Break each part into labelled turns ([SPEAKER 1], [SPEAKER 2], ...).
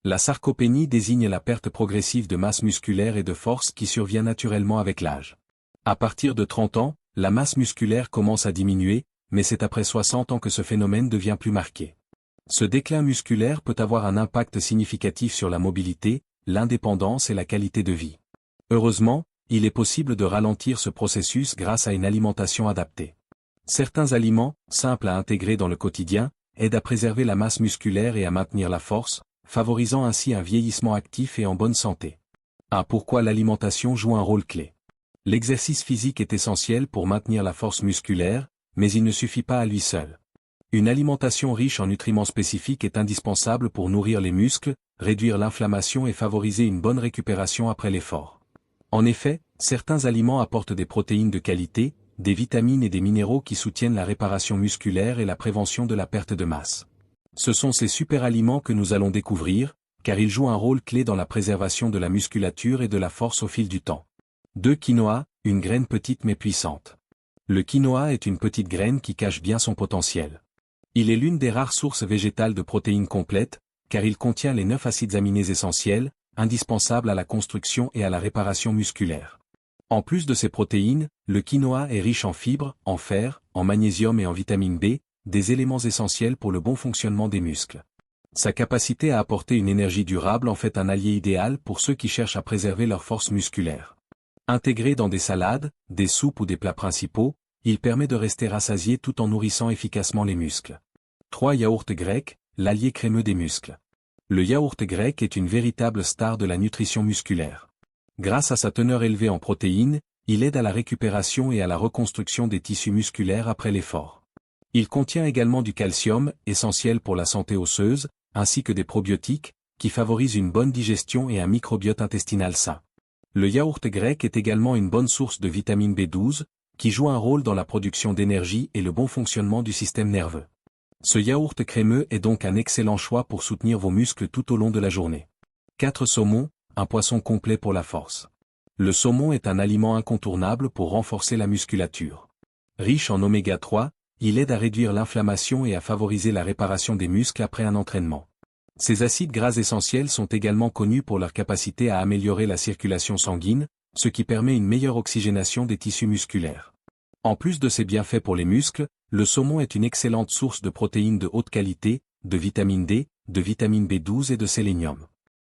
[SPEAKER 1] La sarcopénie désigne la perte progressive de masse musculaire et de force qui survient naturellement avec l'âge. À partir de 30 ans, la masse musculaire commence à diminuer, mais c'est après 60 ans que ce phénomène devient plus marqué. Ce déclin musculaire peut avoir un impact significatif sur la mobilité, l'indépendance et la qualité de vie. Heureusement, il est possible de ralentir ce processus grâce à une alimentation adaptée. Certains aliments, simples à intégrer dans le quotidien, aident à préserver la masse musculaire et à maintenir la force, favorisant ainsi un vieillissement actif et en bonne santé. Pourquoi l'alimentation joue un rôle clé. L'exercice physique est essentiel pour maintenir la force musculaire, mais il ne suffit pas à lui seul. Une alimentation riche en nutriments spécifiques est indispensable pour nourrir les muscles, réduire l'inflammation et favoriser une bonne récupération après l'effort. En effet, certains aliments apportent des protéines de qualité, des vitamines et des minéraux qui soutiennent la réparation musculaire et la prévention de la perte de masse. Ce sont ces super-aliments que nous allons découvrir, car ils jouent un rôle clé dans la préservation de la musculature et de la force au fil du temps. 2. Quinoa, une graine petite mais puissante. Le quinoa est une petite graine qui cache bien son potentiel. Il est l'une des rares sources végétales de protéines complètes, car il contient les 9 acides aminés essentiels, indispensables à la construction et à la réparation musculaire. En plus de ces protéines, le quinoa est riche en fibres, en fer, en magnésium et en vitamine B, des éléments essentiels pour le bon fonctionnement des muscles. Sa capacité à apporter une énergie durable en fait un allié idéal pour ceux qui cherchent à préserver leur force musculaire. Intégré dans des salades, des soupes ou des plats principaux, il permet de rester rassasié tout en nourrissant efficacement les muscles. 3. Yaourt grec, l'allié crémeux des muscles. Le yaourt grec est une véritable star de la nutrition musculaire. Grâce à sa teneur élevée en protéines, il aide à la récupération et à la reconstruction des tissus musculaires après l'effort. Il contient également du calcium, essentiel pour la santé osseuse, ainsi que des probiotiques, qui favorisent une bonne digestion et un microbiote intestinal sain. Le yaourt grec est également une bonne source de vitamine B12, qui joue un rôle dans la production d'énergie et le bon fonctionnement du système nerveux. Ce yaourt crémeux est donc un excellent choix pour soutenir vos muscles tout au long de la journée. 4. Saumon, un poisson complet pour la force. Le saumon est un aliment incontournable pour renforcer la musculature. Riche en oméga 3, il aide à réduire l'inflammation et à favoriser la réparation des muscles après un entraînement. Ces acides gras essentiels sont également connus pour leur capacité à améliorer la circulation sanguine, ce qui permet une meilleure oxygénation des tissus musculaires. En plus de ses bienfaits pour les muscles, le saumon est une excellente source de protéines de haute qualité, de vitamine D, de vitamine B12 et de sélénium.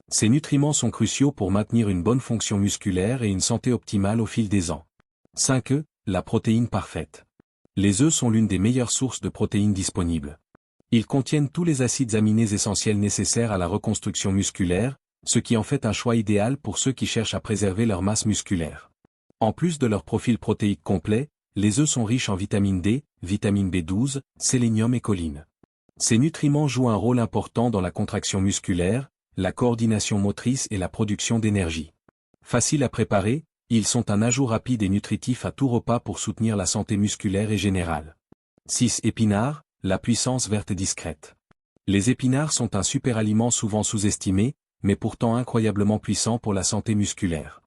[SPEAKER 1] Ces nutriments sont cruciaux pour maintenir une bonne fonction musculaire et une santé optimale au fil des ans. 5. La protéine parfaite. Les œufs sont l'une des meilleures sources de protéines disponibles. Ils contiennent tous les acides aminés essentiels nécessaires à la reconstruction musculaire, ce qui en fait un choix idéal pour ceux qui cherchent à préserver leur masse musculaire. En plus de leur profil protéique complet, les œufs sont riches en vitamine D, vitamine B12, sélénium et choline. Ces nutriments jouent un rôle important dans la contraction musculaire, la coordination motrice et la production d'énergie. Faciles à préparer, ils sont un ajout rapide et nutritif à tout repas pour soutenir la santé musculaire et générale. 6. Épinards, la puissance verte discrète. Les épinards sont un super aliment souvent sous-estimé, mais pourtant incroyablement puissant pour la santé musculaire.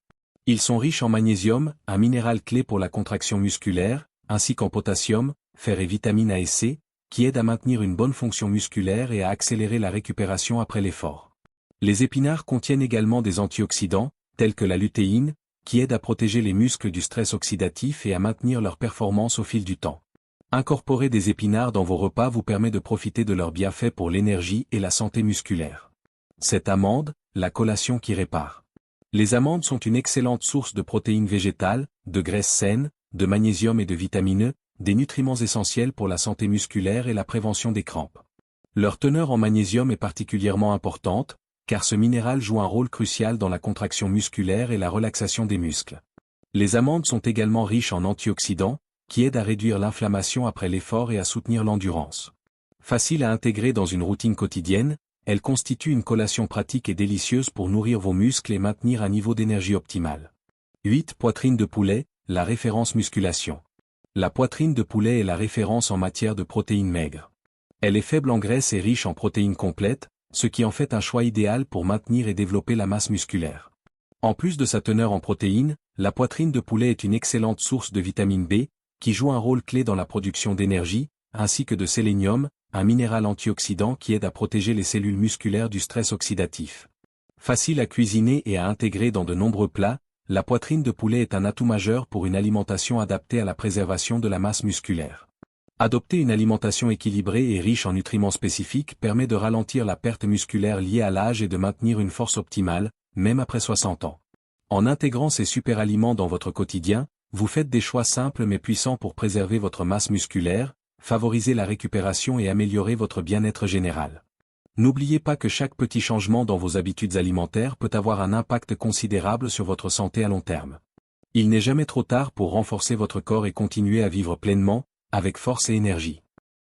[SPEAKER 1] Ils sont riches en magnésium, un minéral clé pour la contraction musculaire, ainsi qu'en potassium, fer et vitamine A et C, qui aident à maintenir une bonne fonction musculaire et à accélérer la récupération après l'effort. Les épinards contiennent également des antioxydants, tels que la lutéine, qui aident à protéger les muscles du stress oxydatif et à maintenir leur performance au fil du temps. Incorporer des épinards dans vos repas vous permet de profiter de leurs bienfaits pour l'énergie et la santé musculaire. 7. Amande, la collation qui répare. Les amandes sont une excellente source de protéines végétales, de graisses saines, de magnésium et de vitamine E, des nutriments essentiels pour la santé musculaire et la prévention des crampes. Leur teneur en magnésium est particulièrement importante, car ce minéral joue un rôle crucial dans la contraction musculaire et la relaxation des muscles. Les amandes sont également riches en antioxydants, qui aident à réduire l'inflammation après l'effort et à soutenir l'endurance. Facile à intégrer dans une routine quotidienne, elles constituent une collation pratique et délicieuse pour nourrir vos muscles et maintenir un niveau d'énergie optimal. 8. Poitrine de poulet, la référence musculation. La poitrine de poulet est la référence en matière de protéines maigres. Elle est faible en graisse et riche en protéines complètes, ce qui en fait un choix idéal pour maintenir et développer la masse musculaire. En plus de sa teneur en protéines, la poitrine de poulet est une excellente source de vitamine B, qui joue un rôle clé dans la production d'énergie, ainsi que de sélénium, un minéral antioxydant qui aide à protéger les cellules musculaires du stress oxydatif. Facile à cuisiner et à intégrer dans de nombreux plats, la poitrine de poulet est un atout majeur pour une alimentation adaptée à la préservation de la masse musculaire. Adopter une alimentation équilibrée et riche en nutriments spécifiques permet de ralentir la perte musculaire liée à l'âge et de maintenir une force optimale, même après 60 ans. En intégrant ces superaliments dans votre quotidien, vous faites des choix simples mais puissants pour préserver votre masse musculaire, favoriser la récupération et améliorer votre bien-être général. N'oubliez pas que chaque petit changement dans vos habitudes alimentaires peut avoir un impact considérable sur votre santé à long terme. Il n'est jamais trop tard pour renforcer votre corps et continuer à vivre pleinement, avec force et énergie.